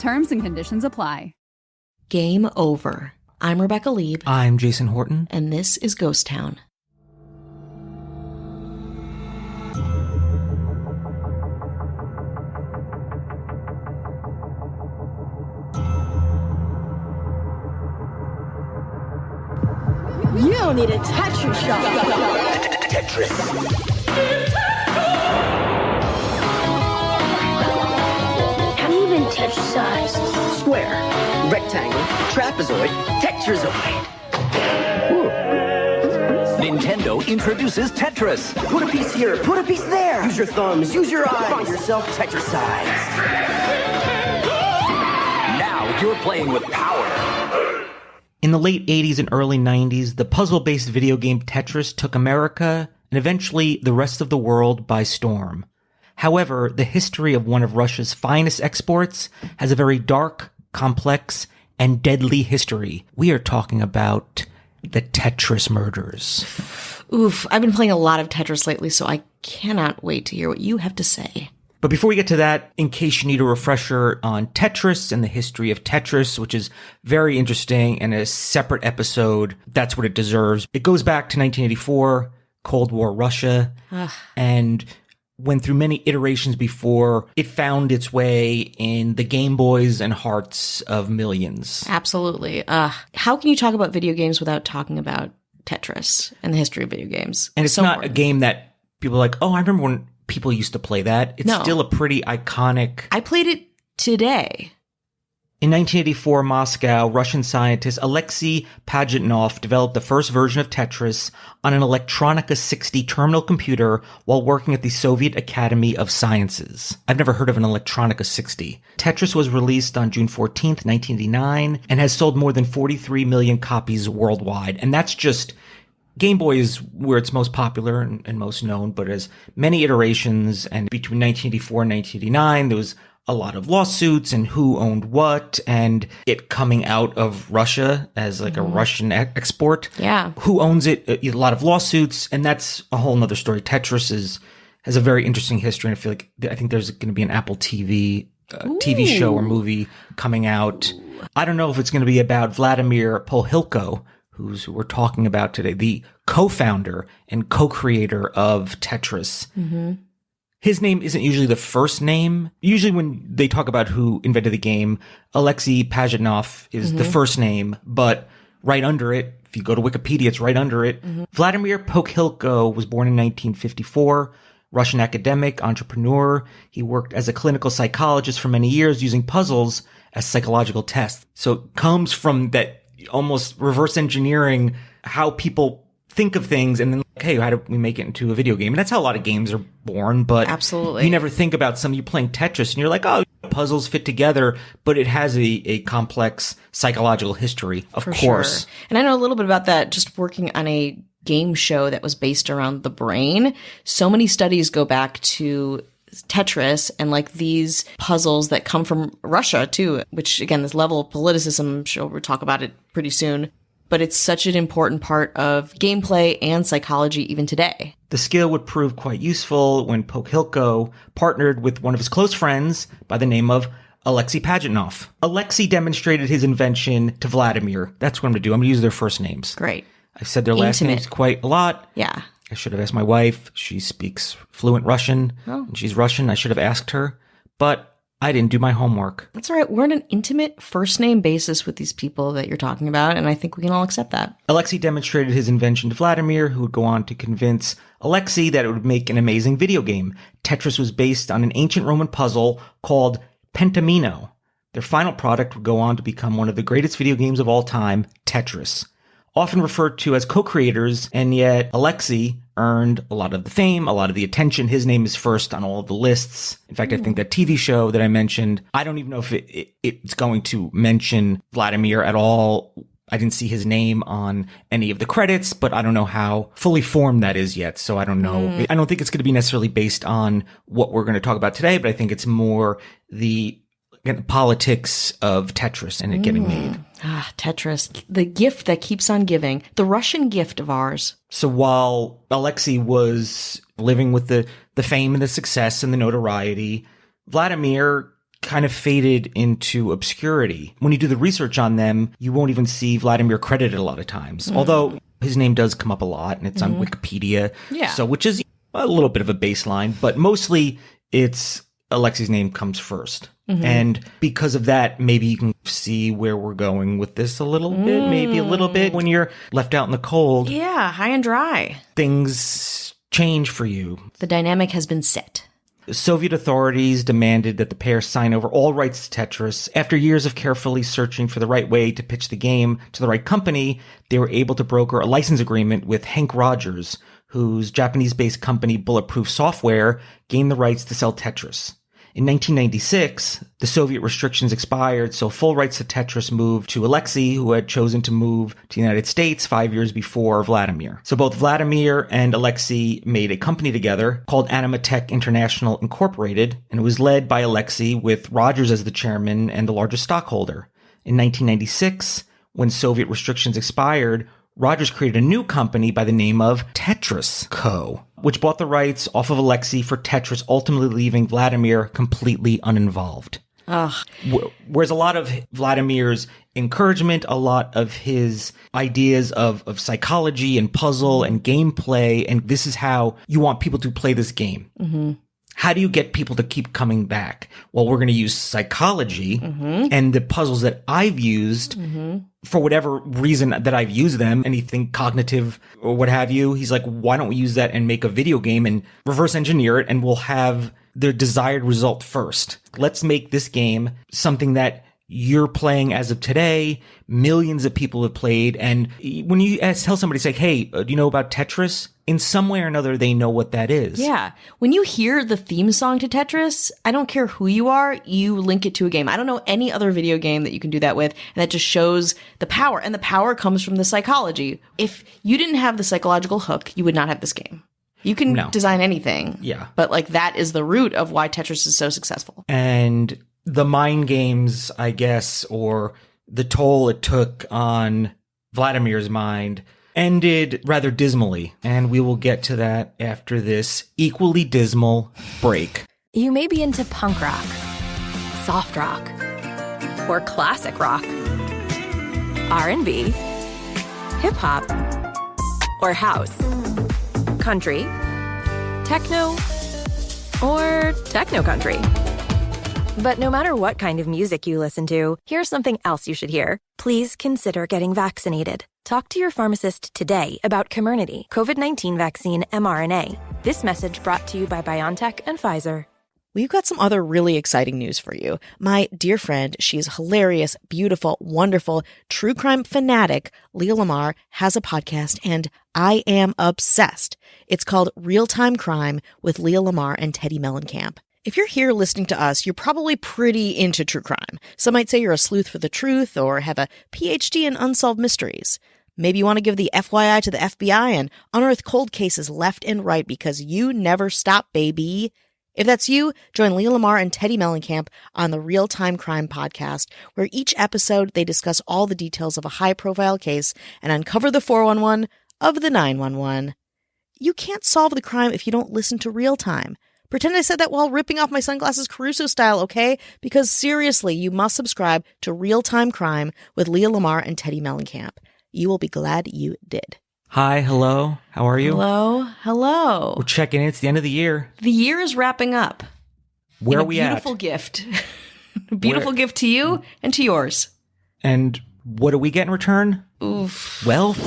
Terms and conditions apply. Game over. I'm Rebecca Lieb. I'm Jason Horton. And this is Ghost Town. You don't need a Tetris shot. Tetris. How do you even Tetris-sized? Square, rectangle, trapezoid, tetrazoid. Nintendo introduces Tetris. Put a piece here, put a piece there. Use your thumbs, use your eyes. Find yourself Tetris-sized. Now you're playing with power. In the late 80s and early 90s, the puzzle-based video game Tetris took America and eventually the rest of the world by storm. However, the history of one of Russia's finest exports has a very dark, complex, and deadly history. We are talking about the Tetris Murders. Oof, I've been playing a lot of Tetris lately, so I cannot wait to hear what you have to say. But before we get to that, in case you need a refresher on Tetris and the history of Tetris, which is very interesting and a separate episode, that's what it deserves. It goes back to 1984, Cold War Russia, and went through many iterations before it found its way in the Game Boys and hearts of millions. Absolutely. How can you talk about video games without talking about Tetris and the history of video games? And it's so not important. a game that people are like, oh, I remember when people used to play that. It's still a pretty iconic. I played it today. In 1984, Moscow, Russian scientist Alexei Pajitnov developed the first version of Tetris on an Electronica 60 terminal computer while working at the Soviet Academy of Sciences. I've never heard of an Electronica 60. Tetris was released on June 14th, 1989, and has sold more than 43 million copies worldwide. And that's just Game Boy is where it's most popular and most known, but as many iterations, and between 1984 and 1989, there was a lot of lawsuits and who owned what, and it coming out of Russia as like a Russian export. Yeah. Who owns it? A lot of lawsuits, and that's a whole nother story. Tetris has a very interesting history, and I think there's going to be an Apple TV TV show or movie coming out. I don't know if it's going to be about Vladimir Pohilko, who we're talking about today, the co-founder and co-creator of Tetris. Mm-hmm. His name isn't usually the first name. Usually when they talk about who invented the game, Alexei Pajitnov is the first name, but right under it, if you go to Wikipedia, it's right under it. Vladimir Pohilko was born in 1954, Russian academic, entrepreneur. He worked as a clinical psychologist for many years using puzzles as psychological tests. So it comes from that almost reverse engineering how people think of things and then, hey, how do we make it into a video game? And that's how a lot of games are born, but absolutely, you never think about you playing Tetris and you're like, oh, puzzles fit together, but it has a complex psychological history, of course. Sure. And I know a little bit about that just working on a game show that was based around the brain. So many studies go back to Tetris and like these puzzles that come from Russia too, which again, this level of politicism, I'm sure we'll talk about it pretty soon. But it's such an important part of gameplay and psychology even today. The skill would prove quite useful when Pohilko partnered with one of his close friends by the name of Alexei Pajitnov. Alexei demonstrated his invention to Vladimir. That's what I'm going to do. I'm going to use their first names. Great. I've said their last names quite a lot. Yeah. I should have asked my wife. She speaks fluent Russian, and she's Russian. I should have asked her, but I didn't do my homework. That's all right. We're on an intimate first-name basis with these people that you're talking about, and I think we can all accept that. Alexei demonstrated his invention to Vladimir, who would go on to convince Alexei that it would make an amazing video game. Tetris was based on an ancient Roman puzzle called Pentamino. Their final product would go on to become one of the greatest video games of all time, Tetris. Often referred to as co-creators, and yet Alexei earned a lot of the fame, a lot of the attention. His name is first on all of the lists. In fact, I think that TV show that I mentioned, I don't even know if it's going to mention Vladimir at all. I didn't see his name on any of the credits, but I don't know how fully formed that is yet. So I don't know. I don't think it's going to be necessarily based on what we're going to talk about today, but I think it's more the politics of Tetris and it getting made. Tetris, the gift that keeps on giving, the Russian gift of ours. So while Alexei was living with the fame and the success and the notoriety, Vladimir kind of faded into obscurity. When you do the research on them, you won't even see Vladimir credited a lot of times. Although his name does come up a lot, and it's on Wikipedia. Yeah. So, which is a little bit of a baseline, but mostly it's Alexei's name comes first. And because of that, maybe you can see where we're going with this a little bit, maybe a little bit. When you're left out in the cold, Yeah, high and dry. things change for you. The dynamic has been set. Soviet authorities demanded that the pair sign over all rights to Tetris. After years of carefully searching for the right way to pitch the game to the right company, they were able to broker a license agreement with Hank Rogers, whose Japanese-based company Bulletproof Software gained the rights to sell Tetris. In 1996, the Soviet restrictions expired, so full rights to Tetris moved to Alexei, who had chosen to move to the United States 5 years before Vladimir. So both Vladimir and Alexei made a company together called Animatech International Incorporated, and it was led by Alexei with Rogers as the chairman and the largest stockholder. In 1996, when Soviet restrictions expired, Rogers created a new company by the name of Tetris Co., which bought the rights off of Alexei for Tetris, ultimately leaving Vladimir completely uninvolved. Ugh. Whereas a lot of Vladimir's encouragement, a lot of his ideas of psychology and puzzle and gameplay, and this is how you want people to play this game. How do you get people to keep coming back? Well, we're going to use psychology and the puzzles that I've used for whatever reason that I've used them, anything cognitive or what have you. He's like, why don't we use that and make a video game and reverse engineer it, and we'll have the desired result first. Let's make this game something that you're playing as of today. Millions of people have played. And when you tell somebody, say, hey, do you know about Tetris? In some way or another, they know what that is. Yeah. When you hear the theme song to Tetris, I don't care who you are, you link it to a game. I don't know any other video game that you can do that with. And that just shows the power. And the power comes from the psychology. If you didn't have the psychological hook, you would not have this game. You can design anything. Yeah. But like that is the root of why Tetris is so successful. And the mind games, I guess, or the toll it took on Vladimir's mind ended rather dismally. And we will get to that after this equally dismal break. You may be into punk rock, soft rock, or classic rock, R&B, hip hop, or house, country, techno, or techno country. But no matter what kind of music you listen to, here's something else you should hear. Please consider getting vaccinated. Talk to your pharmacist today about Comirnaty, COVID-19 vaccine mRNA. This message brought to you by BioNTech and Pfizer. We've got some other really exciting news for you. My dear friend, she's hilarious, beautiful, wonderful, true crime fanatic, Leah Lamar, has a podcast, and I am obsessed. It's called Real Time Crime with Leah Lamar and Teddy Mellencamp. If you're here listening to us, you're probably pretty into true crime. Some might say you're a sleuth for the truth or have a PhD in unsolved mysteries. Maybe you want to give the FYI to the FBI and unearth cold cases left and right because you never stop, baby. If that's you, join Leah Lamar and Teddy Mellencamp on the Real Time Crime podcast, where each episode they discuss all the details of a high-profile case and uncover the 411 of the 911. You can't solve the crime if you don't listen to Real Time. Pretend I said that while ripping off my sunglasses Caruso style, okay? Because seriously, you must subscribe to Real Time Crime with Leah Lamar and Teddy Mellencamp. You will be glad you did. Hi, hello. How are you? Hello. We're checking in. It's the end of the year. The year is wrapping up. Where are we at? Beautiful gift. Beautiful gift to you and to yours. And what do we get in return? Oof. Wealth.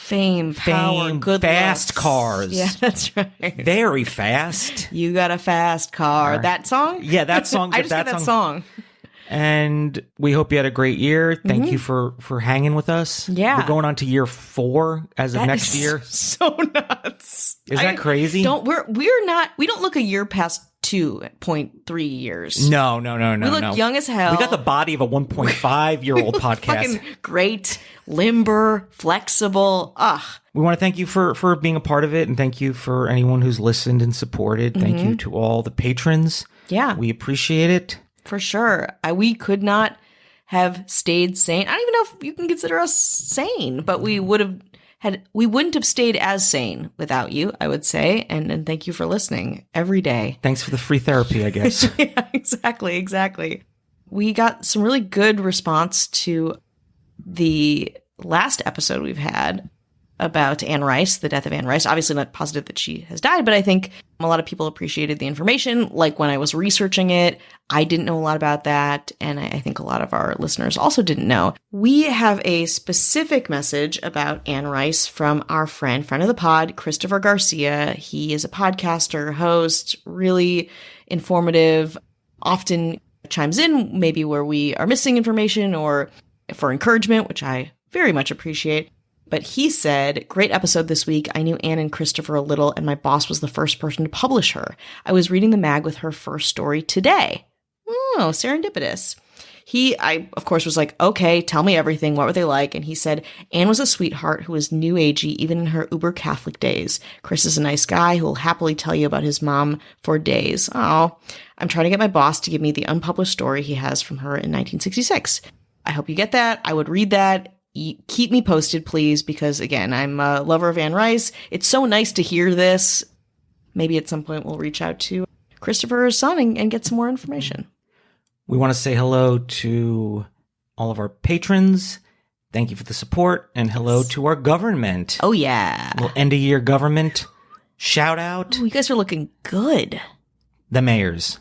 Fame, power, good fast looks. cars. Yeah, that's right. Very fast. You got a fast car. That song? Yeah, that song. I just got that song. And we hope you had a great year. Thank you for hanging with us. Yeah. We're going on to year 4 as of next year. So nuts. Is that crazy? We don't look a year past 2.3 years. No. We look young as hell. We got the body of a 1.5-year-old podcast. Fucking great, limber, flexible. We want to thank you for being a part of it, and thank you for anyone who's listened and supported. Thank you to all the patrons. Yeah. We appreciate it. For sure. We could not have stayed sane. I don't even know if you can consider us sane, but we would have we wouldn't have stayed as sane without you, I would say. And thank you for listening every day. Thanks for the free therapy, I guess. Yeah, exactly. We got some really good response to the last episode we've had about Anne Rice, the death of Anne Rice. Obviously not positive that she has died, but I think a lot of people appreciated the information. Like when I was researching it, I didn't know a lot about that, and I think a lot of our listeners also didn't know. We have a specific message about Anne Rice from our friend of the pod, Christopher Garcia. He is a podcaster, host, really informative, often chimes in maybe where we are missing information or for encouragement, which I very much appreciate. But he said, great episode this week. I knew Anne and Christopher a little, and my boss was the first person to publish her. I was reading the mag with her first story today. Oh, serendipitous. I, of course, was like, okay, tell me everything. What were they like? And he said, Anne was a sweetheart who was new agey even in her uber Catholic days. Chris is a nice guy who will happily tell you about his mom for days. Oh, I'm trying to get my boss to give me the unpublished story he has from her in 1966. I hope you get that. I would read that. Keep me posted, please, because, again, I'm a lover of Anne Rice. It's so nice to hear this. Maybe at some point we'll reach out to Christopher's son and get some more information. We want to say hello to all of our patrons. Thank you for the support. And hello to our government. Oh, yeah. A little end-of-year government shout out. Ooh, you guys are looking good. The mayors.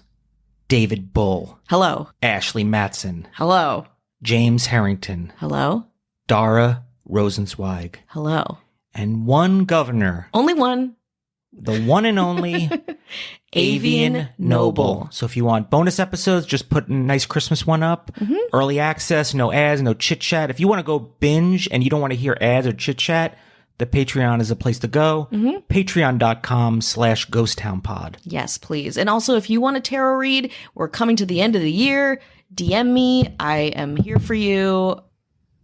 David Bull. Hello. Ashley Matson. Hello. James Harrington. Hello. Dara Rosenzweig. Hello. And one governor. Only one. The one and only Avian Noble. So if you want bonus episodes, just put a nice Christmas one up. Mm-hmm. Early access, no ads, no chit chat. If you want to go binge and you don't want to hear ads or chit chat, the Patreon is a place to go. Mm-hmm. Patreon.com/GhostTownPod. Yes, please. And also, if you want a tarot read, we're coming to the end of the year. DM me. I am here for you.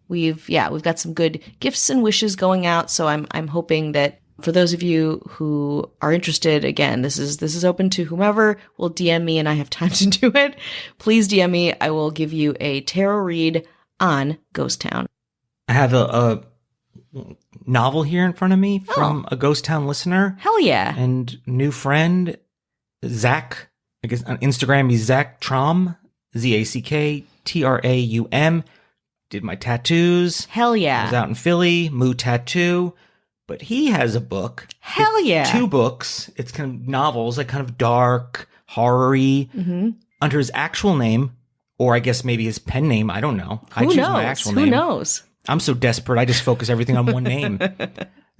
We've got some good gifts and wishes going out. So I'm hoping that for those of you who are interested, again, this is open to whomever will DM me and I have time to do it. Please DM me. I will give you a tarot read on Ghost Town. I have a novel here in front of me from a Ghost Town listener. Hell yeah. And new friend, Zach. I guess on Instagram, he's Zach Traum, ZACKTRAUM. Did my tattoos. Hell yeah. I was out in Philly, Moo Tattoo. But he has a book. Hell yeah. 2 books. It's kind of novels, like kind of dark, horror-y. Mm-hmm. Under his actual name, or I guess maybe his pen name. I don't know. I choose my actual name. Who knows? I'm so desperate. I just focus everything on one name.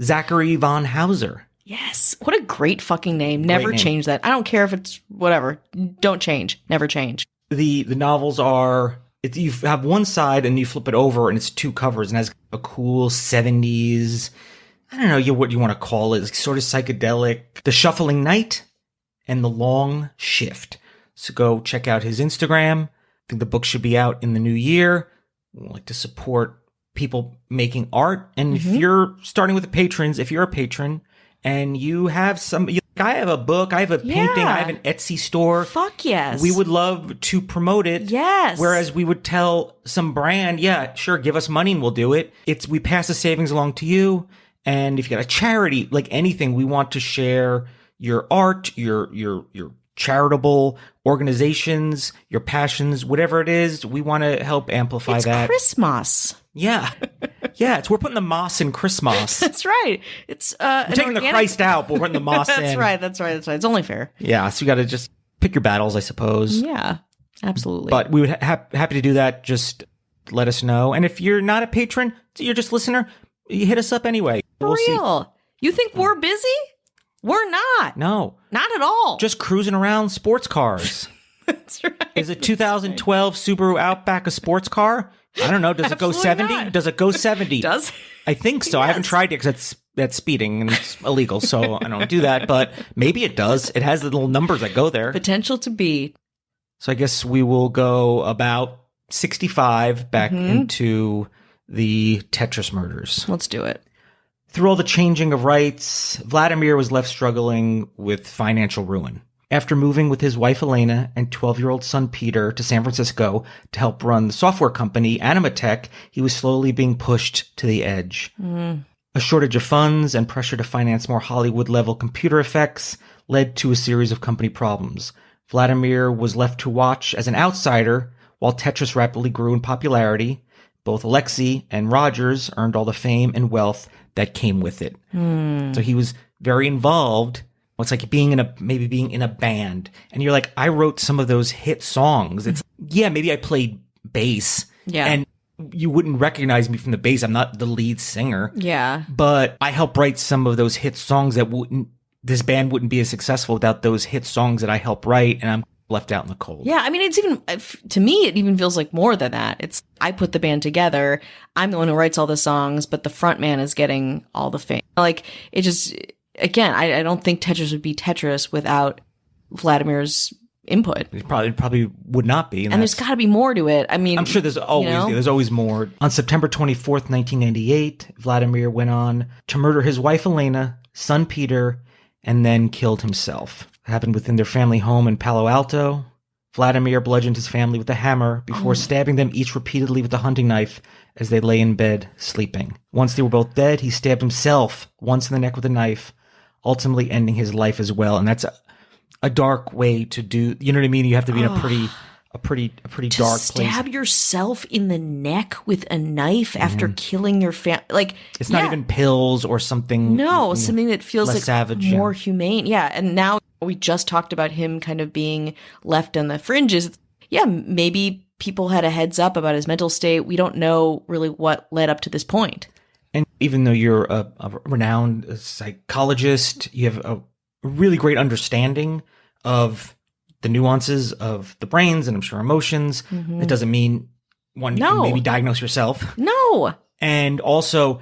Zachary von Hauser. Yes. What a great fucking name. Never change that. I don't care if it's whatever. Don't change. Never change. The novels are... you have one side and you flip it over and it's 2 covers and has a cool 70s, I don't know what you want to call it, it's sort of psychedelic. The Shuffling Night and The Long Shift. So go check out his Instagram. I think the book should be out in the new year. We like to support people making art. And if you're starting with the patrons, if you're a patron and you have I have a book, I have a painting, I have an Etsy store. Fuck yes. We would love to promote it. Yes. Whereas we would tell some brand, yeah, sure, give us money and we'll do it. We pass the savings along to you. And if you got a charity, like anything, we want to share your art, your charitable organizations, your passions, whatever it is. We want to help amplify that. It's Christmas. Yeah. Yeah, we're putting the moss in Christmas. That's right. It's we're taking the Christ out, but we're putting the moss in. That's right. It's only fair. Yeah, so you got to just pick your battles, I suppose. Yeah, absolutely. But we would happy to do that. Just let us know. And if you're not a patron, you're just a listener, you hit us up anyway. For real. See. You think we're busy? We're not. No. Not at all. Just cruising around sports cars. That's right. Is a 2012 Subaru Outback a sports car? I don't know. Does it go 70? Not. Does it go 70? Does? I think so. Yes. I haven't tried it because that's speeding and it's illegal, so I don't do that. But maybe it does. It has the little numbers that go there. Potential to be. So I guess we will go about 65 back into the Tetris Murders. Let's do it. Through all the changing of rights, Vladimir was left struggling with financial ruin. After moving with his wife Elena and 12-year-old son Peter to San Francisco to help run the software company Animatech, he was slowly being pushed to the edge. A shortage of funds and pressure to finance more Hollywood-level computer effects led to a series of company problems. Vladimir was left to watch as an outsider while Tetris rapidly grew in popularity. Both Alexei and Rogers earned all the fame and wealth that came with it. So he was very involved. It's like being in a band. And you're like, I wrote some of those hit songs. It's, yeah, maybe I played bass. Yeah. And you wouldn't recognize me from the bass. I'm not the lead singer. Yeah. But I helped write some of those hit songs that this band wouldn't be as successful without those hit songs that I helped write. And I'm left out in the cold. Yeah, I mean, it's even, to me, it even feels like more than that. It's, I put the band together, I'm the one who writes all the songs, but the front man is getting all the fame. Like, it just, again, I don't think Tetris would be Tetris without Vladimir's input. It probably would not be. And there's got to be more to it. I mean, I'm sure there's always more. On September 24th, 1998, Vladimir went on to murder his wife Elena, son Peter, and then killed himself. It happened within their family home in Palo Alto. Vladimir bludgeoned his family with a hammer before stabbing them each repeatedly with a hunting knife as they lay in bed sleeping. Once they were both dead, he stabbed himself once in the neck with a knife, ultimately ending his life as well. And that's a dark way to do. You know what I mean? You have to be in a pretty dark place. To stab yourself in the neck with a knife after killing your family, like, it's not even pills or something. No, something that feels less like savage, more humane. Yeah, and now we just talked about him kind of being left on the fringes. Yeah, maybe people had a heads up about his mental state. We don't know really what led up to this point. And even though you're a renowned psychologist, you have a really great understanding of the nuances of the brains and I'm sure emotions. It doesn't mean you can maybe diagnose yourself. No. And also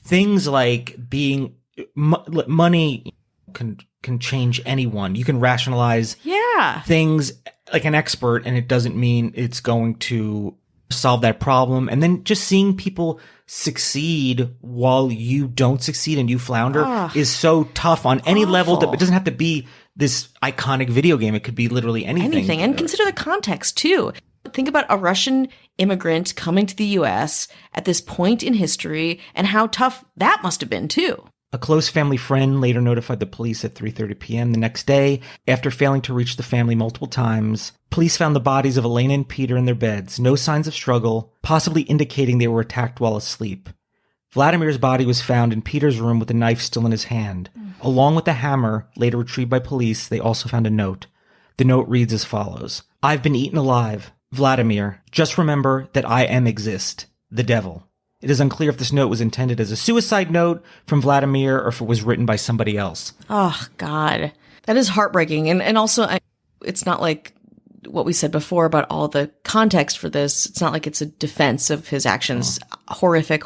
things like being money can change anyone. You can rationalize things like an expert, and it doesn't mean it's going to solve that problem. And then just seeing people succeed while you don't succeed and you flounder is so tough on any level. It doesn't have to be this iconic video game. It could be literally anything. And consider the context too. Think about a Russian immigrant coming to the US at this point in history and how tough that must have been too. A close family friend later notified the police at 3:30 p.m. the next day. After failing to reach the family multiple times, police found the bodies of Elena and Peter in their beds. No signs of struggle, possibly indicating they were attacked while asleep. Vladimir's body was found in Peter's room with a knife still in his hand. Along with the hammer, later retrieved by police, they also found a note. The note reads as follows. I've been eaten alive. Vladimir, just remember that I exist. The devil. It is unclear if this note was intended as a suicide note from Vladimir or if it was written by somebody else. Oh, God. That is heartbreaking. And also, it's not like what we said before about all the context for this. It's not like it's a defense of his actions. Horrific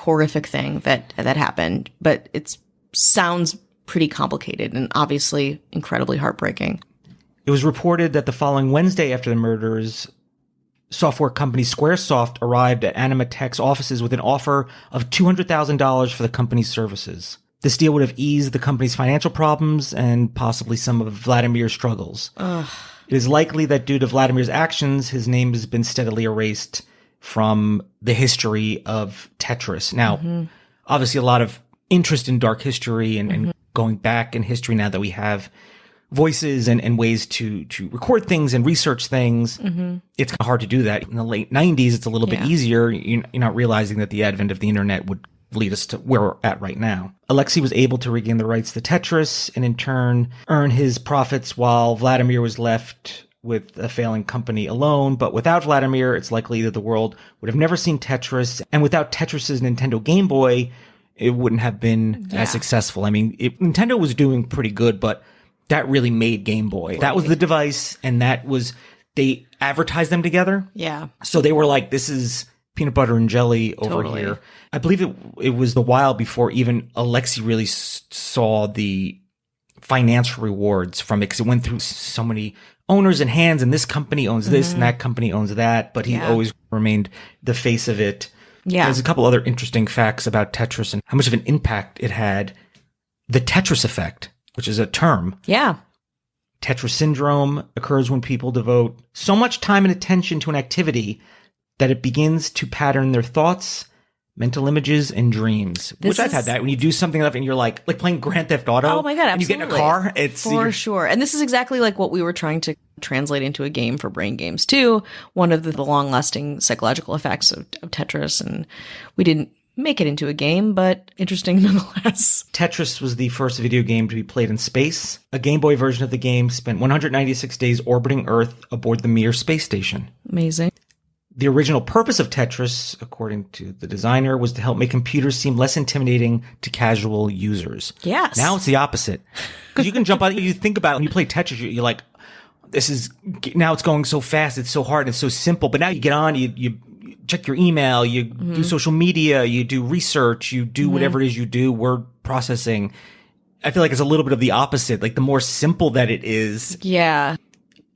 thing that happened. But it sounds pretty complicated and obviously incredibly heartbreaking. It was reported that the following Wednesday after the murders, software company Squaresoft arrived at Animatech's offices with an offer of $200,000 for the company's services. This deal would have eased the company's financial problems and possibly some of Vladimir's struggles. It is likely that due to Vladimir's actions, his name has been steadily erased from the history of Tetris. Now, obviously a lot of interest in dark history and going back in history now that we have voices and ways to record things and research things. It's hard to do that. In the late 90s, it's a little bit easier. You're not realizing that the advent of the internet would lead us to where we're at right now. Alexei was able to regain the rights to Tetris and in turn earn his profits while Vladimir was left with a failing company alone. But without Vladimir, it's likely that the world would have never seen Tetris. And without Tetris's Nintendo Game Boy, it wouldn't have been as successful. I mean, Nintendo was doing pretty good, but that really made Game Boy. Right. That was the device, and they advertised them together. Yeah. So they were like, this is peanut butter and jelly over here. I believe it was the while before even Alexei really saw the financial rewards from it, because it went through so many owners and hands, and this company owns this, and that company owns that, but he always remained the face of it. Yeah. There's a couple other interesting facts about Tetris and how much of an impact it had. The Tetris effect, which is a term. Yeah. Tetris syndrome occurs when people devote so much time and attention to an activity that it begins to pattern their thoughts, mental images and dreams, which I've had that when you do something enough and you're like playing Grand Theft Auto. Oh my God, absolutely. And you get in a car. It's for sure. And this is exactly like what we were trying to translate into a game for Brain Games too. One of the long lasting psychological effects of Tetris. And we didn't make it into a game, but interesting nonetheless. Tetris was the first video game to be played in space. A Game Boy version of the game spent 196 days orbiting Earth aboard the Mir space station. Amazing. The original purpose of Tetris, according to the designer, was to help make computers seem less intimidating to casual users. Yes. Now it's the opposite. Because you can jump out, you think about it, when you play Tetris, you're like, now it's going so fast, it's so hard, it's so simple. But now you get on, you check your email, you do social media, you do research, you do whatever it is you do, word processing. I feel like it's a little bit of the opposite. Like the more simple that it is. Yeah.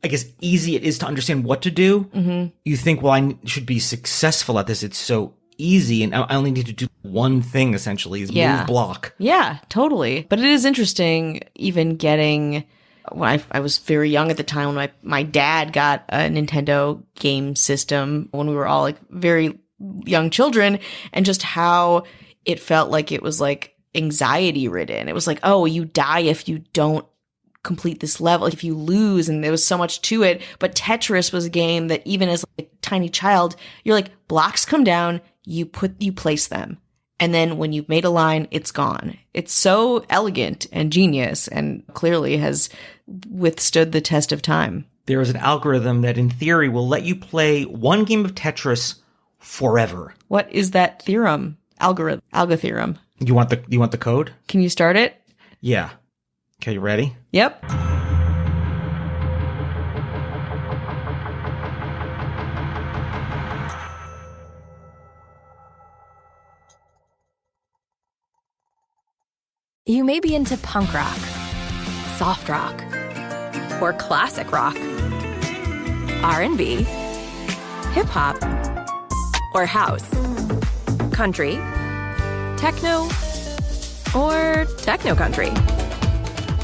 I guess easy it is to understand what to do. You think, well, I should be successful at this. It's so easy. And I only need to do one thing, essentially, is move block. Yeah, totally. But it is interesting even getting, when I was very young at the time, when my dad got a Nintendo game system when we were all like very young children, and just how it felt like it was like anxiety ridden. It was like, oh, you die if you don't complete this level, if you lose, and there was so much to it. But Tetris was a game that even as like a tiny child, you're like, blocks come down, you place them, and then when you've made a line, it's gone. It's so elegant and genius, and clearly has withstood the test of time. There is an algorithm that in theory will let you play one game of Tetris forever. What is that theorem? Algo theorem. You want the code? Can you start it? Yeah. Okay, you ready? Yep. You may be into punk rock, soft rock, or classic rock, R&B, hip hop, or house, country, techno, or techno country.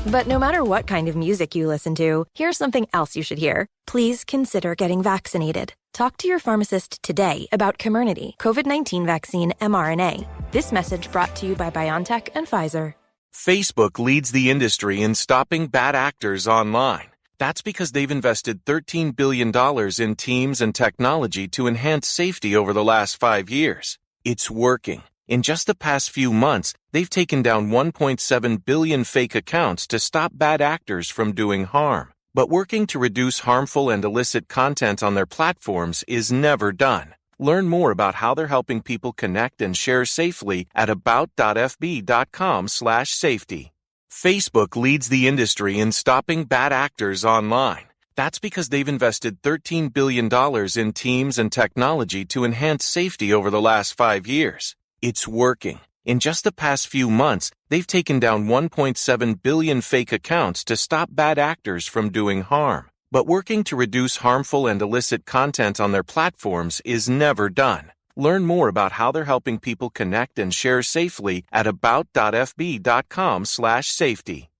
But no matter what kind of music you listen to, here's something else you should hear. Please consider getting vaccinated. Talk to your pharmacist today about Comirnaty, COVID-19 vaccine mRNA. This message brought to you by BioNTech and Pfizer. Facebook leads the industry in stopping bad actors online. That's because they've invested $13 billion in teams and technology to enhance safety over the last 5 years. It's working. In just the past few months, they've taken down 1.7 billion fake accounts to stop bad actors from doing harm. But working to reduce harmful and illicit content on their platforms is never done. Learn more about how they're helping people connect and share safely at about.fb.com/safety. Facebook leads the industry in stopping bad actors online. That's because they've invested $13 billion in teams and technology to enhance safety over the last 5 years. It's working. In just the past few months, they've taken down 1.7 billion fake accounts to stop bad actors from doing harm. But working to reduce harmful and illicit content on their platforms is never done. Learn more about how they're helping people connect and share safely at about.fb.com/safety.